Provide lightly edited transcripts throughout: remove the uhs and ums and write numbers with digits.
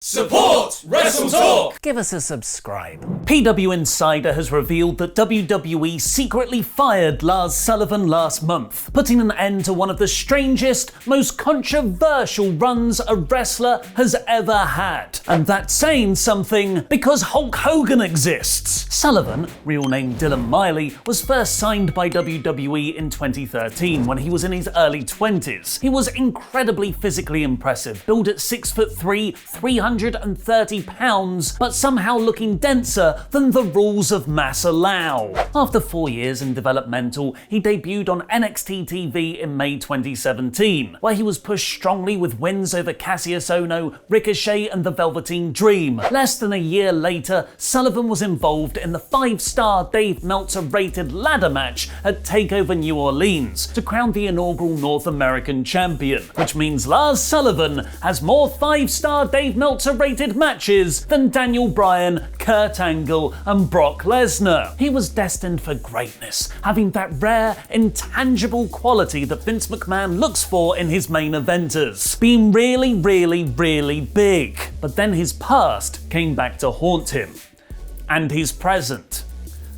Support WrestleTalk! Give us a subscribe. PW Insider has revealed that WWE secretly fired Lars Sullivan last month, putting an end to one of the strangest, most controversial runs a wrestler has ever had. And that's saying something because Hulk Hogan exists. Sullivan, real name Dylan Miley, was first signed by WWE in 2013 when he was in his early 20s. He was incredibly physically impressive, billed at 6'3", 330 pounds, but somehow looking denser than the rules of mass allow. After 4 years in developmental, he debuted on NXT TV in May 2017, where he was pushed strongly with wins over Cassius Ohno, Ricochet and the Velveteen Dream. Less than a year later, Sullivan was involved in the 5-star Dave Meltzer rated ladder match at TakeOver New Orleans to crown the inaugural North American champion, which means Lars Sullivan has more 5-star Dave Meltzer rated matches than Daniel Bryan, Kurt Angle and Brock Lesnar. He was destined for greatness, having that rare, intangible quality that Vince McMahon looks for in his main eventers, being really, really, really big. But then his past came back to haunt him, and his present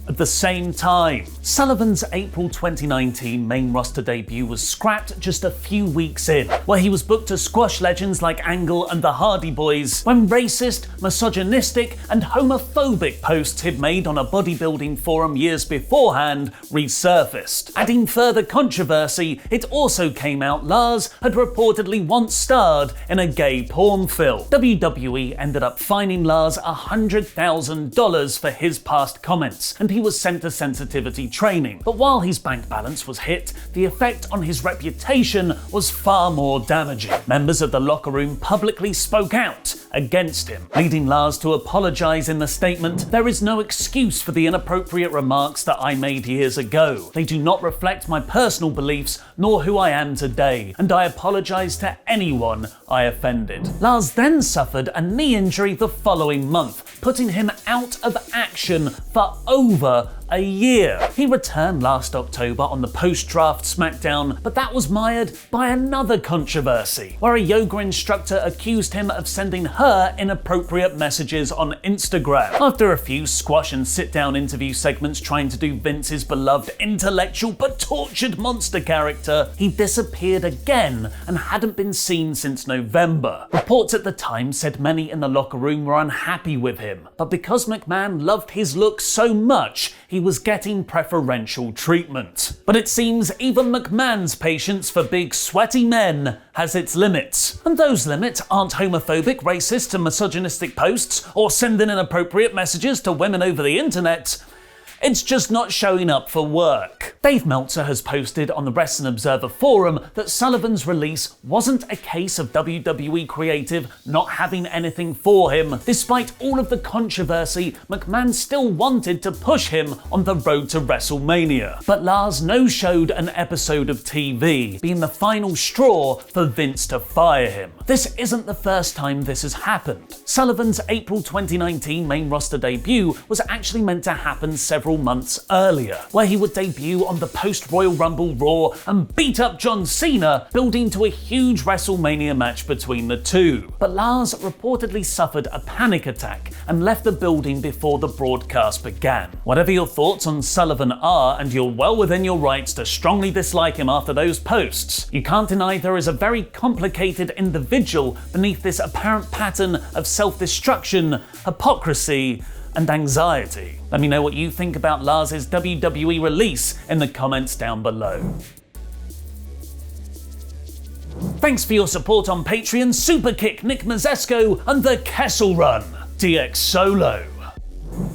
at the same time. Sullivan's April 2019 main roster debut was scrapped just a few weeks in, where he was booked to squash legends like Angle and the Hardy Boys, when racist, misogynistic and homophobic posts he'd made on a bodybuilding forum years beforehand resurfaced. Adding further controversy, it also came out Lars had reportedly once starred in a gay porn film. WWE ended up fining Lars $100,000 for his past comments, and he was sent to sensitivity training. But while his bank balance was hit, the effect on his reputation was far more damaging. Members of the locker room publicly spoke out against him, leading Lars to apologize in the statement, "There is no excuse for the inappropriate remarks that I made years ago. They do not reflect my personal beliefs nor who I am today, and I apologize to anyone I offended." Lars then suffered a knee injury the following month, putting him out of action for over a year. He returned last October on the post-draft SmackDown, but that was mired by another controversy, where a yoga instructor accused him of sending her inappropriate messages on Instagram. After a few squash and sit-down interview segments trying to do Vince's beloved intellectual but tortured monster character, he disappeared again and hadn't been seen since November. Reports at the time said many in the locker room were unhappy with him, but because McMahon loved his look so much, he was getting preferential treatment. But it seems even McMahon's patience for big, sweaty men has its limits. And those limits aren't homophobic, racist and misogynistic posts or sending inappropriate messages to women over the internet. It's just not showing up for work. Dave Meltzer has posted on the Wrestling Observer forum that Sullivan's release wasn't a case of WWE creative not having anything for him. Despite all of the controversy, McMahon still wanted to push him on the road to WrestleMania. But Lars no-showed an episode of TV, being the final straw for Vince to fire him. This isn't the first time this has happened. Sullivan's April 2019 main roster debut was actually meant to happen several months earlier, where he would debut on the post-Royal Rumble Raw and beat up John Cena, building to a huge WrestleMania match between the two. But Lars reportedly suffered a panic attack and left the building before the broadcast began. Whatever your thoughts on Sullivan are, and you're well within your rights to strongly dislike him after those posts, you can't deny there is a very complicated individual beneath this apparent pattern of self-destruction, hypocrisy, and anxiety. Let me know what you think about Lars's WWE release in the comments down below. Thanks for your support on Patreon, Superkick, Nick Mazesco, and the Kessel Run, DX Solo.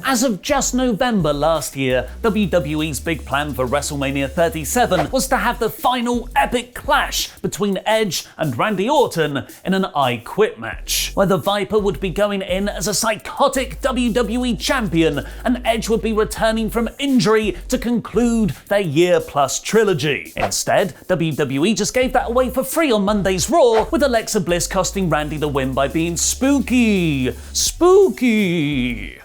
As of just November last year, WWE's big plan for WrestleMania 37 was to have the final epic clash between Edge and Randy Orton in an I Quit match, where the Viper would be going in as a psychotic WWE champion and Edge would be returning from injury to conclude their year-plus trilogy. Instead, WWE just gave that away for free on Monday's Raw, with Alexa Bliss costing Randy the win by being spooky.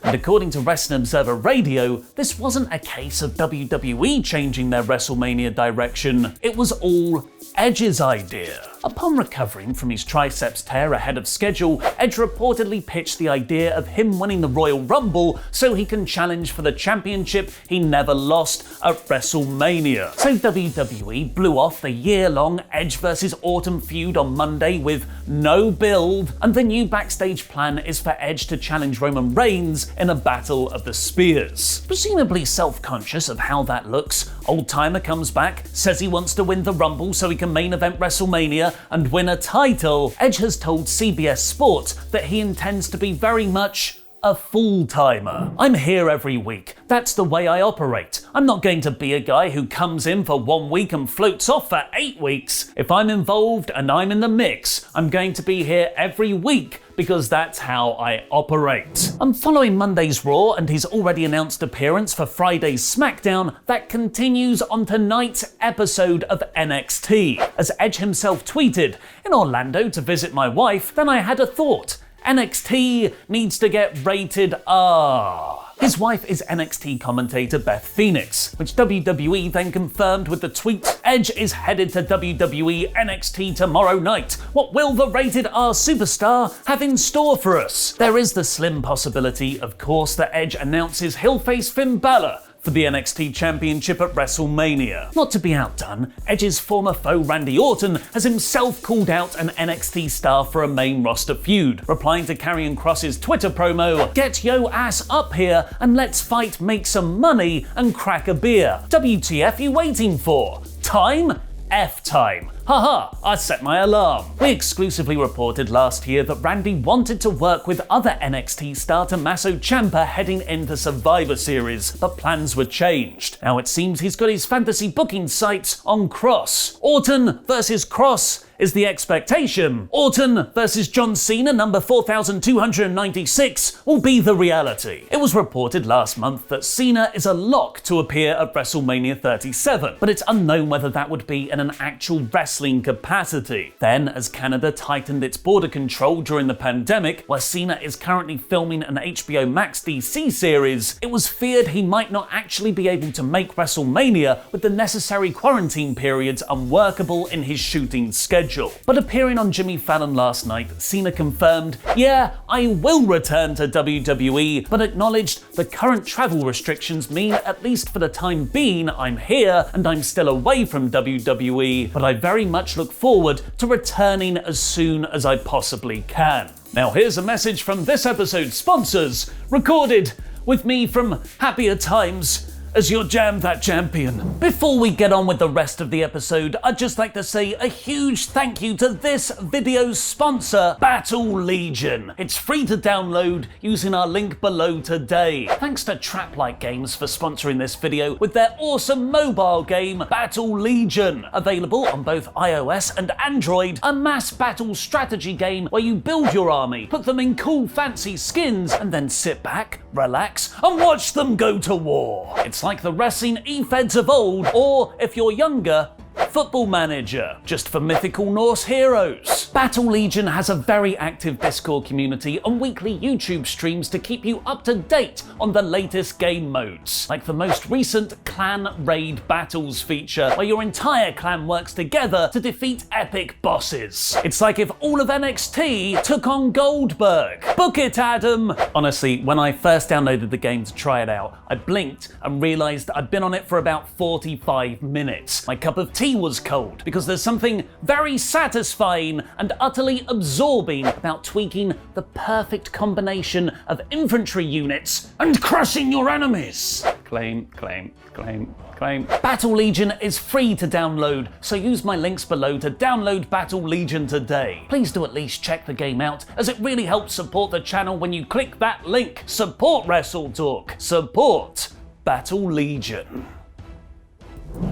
And according to Wrestling Observer Radio, this wasn't a case of WWE changing their WrestleMania direction, it was all Edge's idea. Upon recovering from his triceps tear ahead of schedule, Edge reportedly pitched the idea of him winning the Royal Rumble so he can challenge for the championship he never lost at WrestleMania. So WWE blew off the year-long Edge vs Orton feud on Monday with no build, and the new Backstage plan is for Edge to challenge Roman Reigns in a battle of the Spears. Presumably self-conscious of how that looks, Old Timer comes back, says he wants to win the Rumble so he can main event WrestleMania and win a title. Edge has told CBS Sports that he intends to be very much a full-timer. I'm here every week. That's the way I operate. I'm not going to be a guy who comes in for 1 week and floats off for 8 weeks. If I'm involved and I'm in the mix, I'm going to be here every week because that's how I operate. I'm following Monday's Raw and his already announced appearance for Friday's SmackDown that continues on tonight's episode of NXT. As Edge himself tweeted, "In Orlando to visit my wife, then I had a thought. NXT needs to get rated R." His wife is NXT commentator Beth Phoenix, which WWE then confirmed with the tweet, "Edge is headed to WWE NXT tomorrow night. What will the rated R superstar have in store for us?" There is the slim possibility, of course, that Edge announces he'll face Finn Balor for the NXT Championship at WrestleMania. Not to be outdone, Edge's former foe Randy Orton has himself called out an NXT star for a main roster feud, replying to Karrion Kross's Twitter promo, "Get yo ass up here and let's fight, make some money and crack a beer. WTF you waiting for? Time? F time. Haha, I set my alarm." We exclusively reported last year that Randy wanted to work with other NXT star Tommaso Ciampa heading into Survivor Series, but plans were changed. Now it seems he's got his fantasy booking sights on Kross. Orton versus Kross is the expectation. Orton versus John Cena, number 4296, will be the reality. It was reported last month that Cena is a lock to appear at WrestleMania 37, but it's unknown whether that would be in an actual wrestling capacity. Then, as Canada tightened its border control during the pandemic, where Cena is currently filming an HBO Max DC series, it was feared he might not actually be able to make WrestleMania with the necessary quarantine periods unworkable in his shooting schedule. But appearing on Jimmy Fallon last night, Cena confirmed, "Yeah, I will return to WWE, but acknowledged the current travel restrictions mean, at least for the time being, I'm here and I'm still away from WWE, but I very much look forward to returning as soon as I possibly can." Now here's a message from this episode's sponsors, recorded with me from happier times as your Jam That Champion. Before we get on with the rest of the episode, I'd just like to say a huge thank you to this video's sponsor, Battle Legion. It's free to download using our link below today. Thanks to Traplight Games for sponsoring this video with their awesome mobile game, Battle Legion. Available on both iOS and Android, a mass battle strategy game where you build your army, put them in cool fancy skins, and then sit back, relax, and watch them go to war. It's like the wrestling e-feds of old, or if you're younger, Football Manager, just for mythical Norse heroes. Battle Legion has a very active Discord community and weekly YouTube streams to keep you up to date on the latest game modes, like the most recent Clan Raid Battles feature, where your entire clan works together to defeat epic bosses. It's like if all of NXT took on Goldberg. Book it, Adam! Honestly, when I first downloaded the game to try it out, I blinked and realised I'd been on it for about 45 minutes. My cup of tea was cold, because there's something very satisfying and utterly absorbing about tweaking the perfect combination of infantry units and crushing your enemies. Claim, claim, claim, claim. Battle Legion is free to download, so use my links below to download Battle Legion today. Please do at least check the game out, as it really helps support the channel when you click that link. Support WrestleTalk. Support Battle Legion.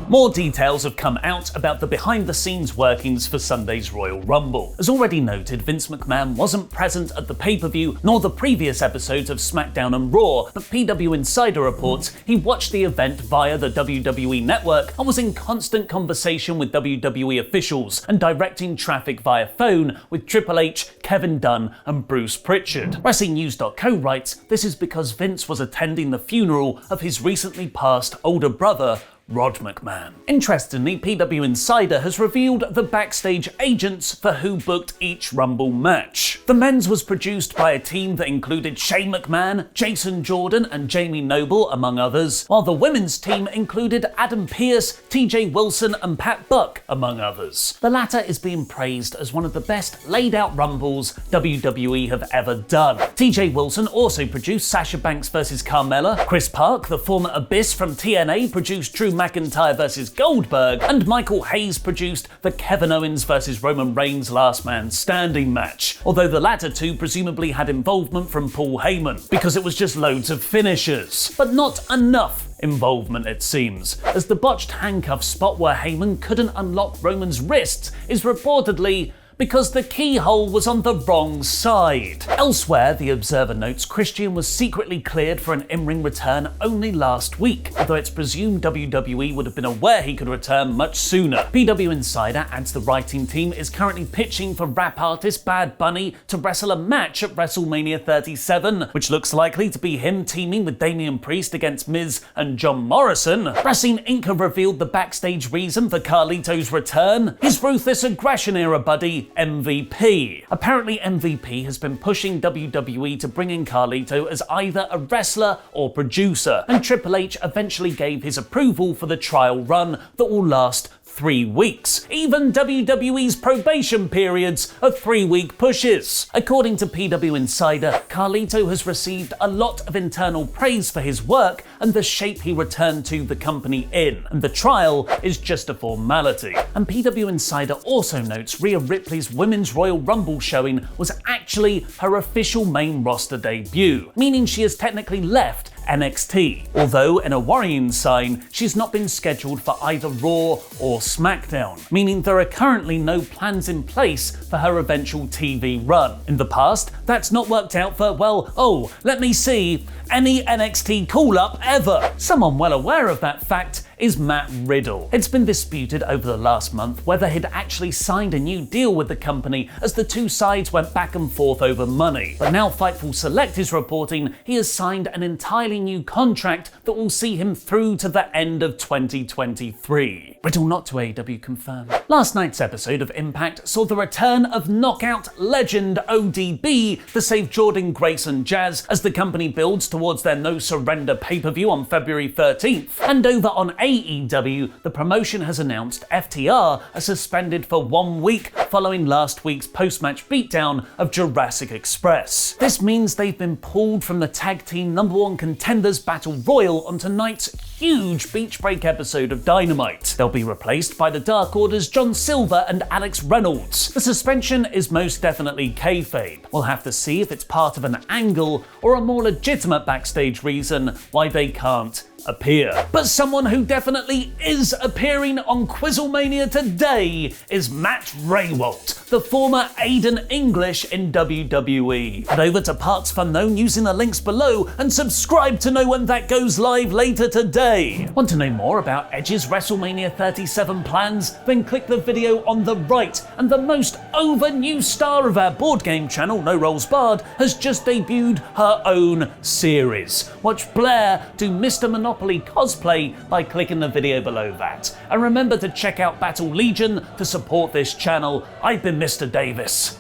More details have come out about the behind-the-scenes workings for Sunday's Royal Rumble. As already noted, Vince McMahon wasn't present at the pay-per-view nor the previous episodes of SmackDown and Raw, but PW Insider reports he watched the event via the WWE Network and was in constant conversation with WWE officials and directing traffic via phone with Triple H, Kevin Dunn and Bruce Pritchard. WrestlingNews.co writes, this is because Vince was attending the funeral of his recently passed older brother, Rod McMahon. Interestingly, PW Insider has revealed the backstage agents for who booked each Rumble match. The men's was produced by a team that included Shane McMahon, Jason Jordan, and Jamie Noble, among others, while the women's team included Adam Pearce, TJ Wilson, and Pat Buck, among others. The latter is being praised as one of the best laid-out Rumbles WWE have ever done. TJ Wilson also produced Sasha Banks vs. Carmella, Chris Park, the former Abyss from TNA, produced Drew McIntyre vs. Goldberg, and Michael Hayes produced the Kevin Owens vs. Roman Reigns Last Man Standing match, although the latter two presumably had involvement from Paul Heyman, because it was just loads of finishers. But not enough involvement, it seems, as the botched handcuff spot where Heyman couldn't unlock Roman's wrists is reportedly because the keyhole was on the wrong side. Elsewhere, the Observer notes Christian was secretly cleared for an in-ring return only last week, although it's presumed WWE would have been aware he could return much sooner. PW Insider adds the writing team is currently pitching for rap artist Bad Bunny to wrestle a match at WrestleMania 37, which looks likely to be him teaming with Damian Priest against Miz and John Morrison. Wrestling Inc. have revealed the backstage reason for Carlito's return: his ruthless aggression era buddy, MVP. Apparently, MVP has been pushing WWE to bring in Carlito as either a wrestler or producer, and Triple H eventually gave his approval for the trial run that will last 3 weeks. Even WWE's probation periods are 3-week pushes. According to PW Insider, Carlito has received a lot of internal praise for his work and the shape he returned to the company in, and the trial is just a formality. And PW Insider also notes Rhea Ripley's Women's Royal Rumble showing was actually her official main roster debut, meaning she has technically left NXT, although in a worrying sign, she's not been scheduled for either Raw or SmackDown, meaning there are currently no plans in place for her eventual TV run. In the past, that's not worked out for, well, let me see, any NXT call-up ever. Someone well aware of that fact is Matt Riddle. It's been disputed over the last month whether he'd actually signed a new deal with the company, as the two sides went back and forth over money. But now Fightful Select is reporting he has signed an entirely new contract that will see him through to the end of 2023. Riddle not to AEW confirmed. Last night's episode of Impact saw the return of knockout legend ODB to save Jordan Grace and Jazz as the company builds towards their No Surrender pay-per-view on February 13th. And over on AEW, the promotion has announced FTR are suspended for 1 week following last week's post-match beatdown of Jurassic Express. This means they've been pulled from the tag team #1 contenders Battle Royal on tonight's huge Beach Break episode of Dynamite. They'll be replaced by the Dark Order's John Silver and Alex Reynolds. The suspension is most definitely kayfabe. We'll have to see if it's part of an angle or a more legitimate backstage reason why they can't appear. But someone who definitely is appearing on QuizzleMania today is Matt Rehwoldt, the former Aiden English in WWE. Head over to Parts Unknown using the links below and subscribe to know when that goes live later today. Want to know more about Edge's WrestleMania 37 plans? Then click the video on the right, and the most over new star of our board game channel, No Rolls Barred, has just debuted her own series. Watch Blair do Mr. Monopoly cosplay by clicking the video below that. And remember to check out Battle Legion to support this channel. I've been Mr. Davis.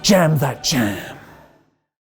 Jam that jam.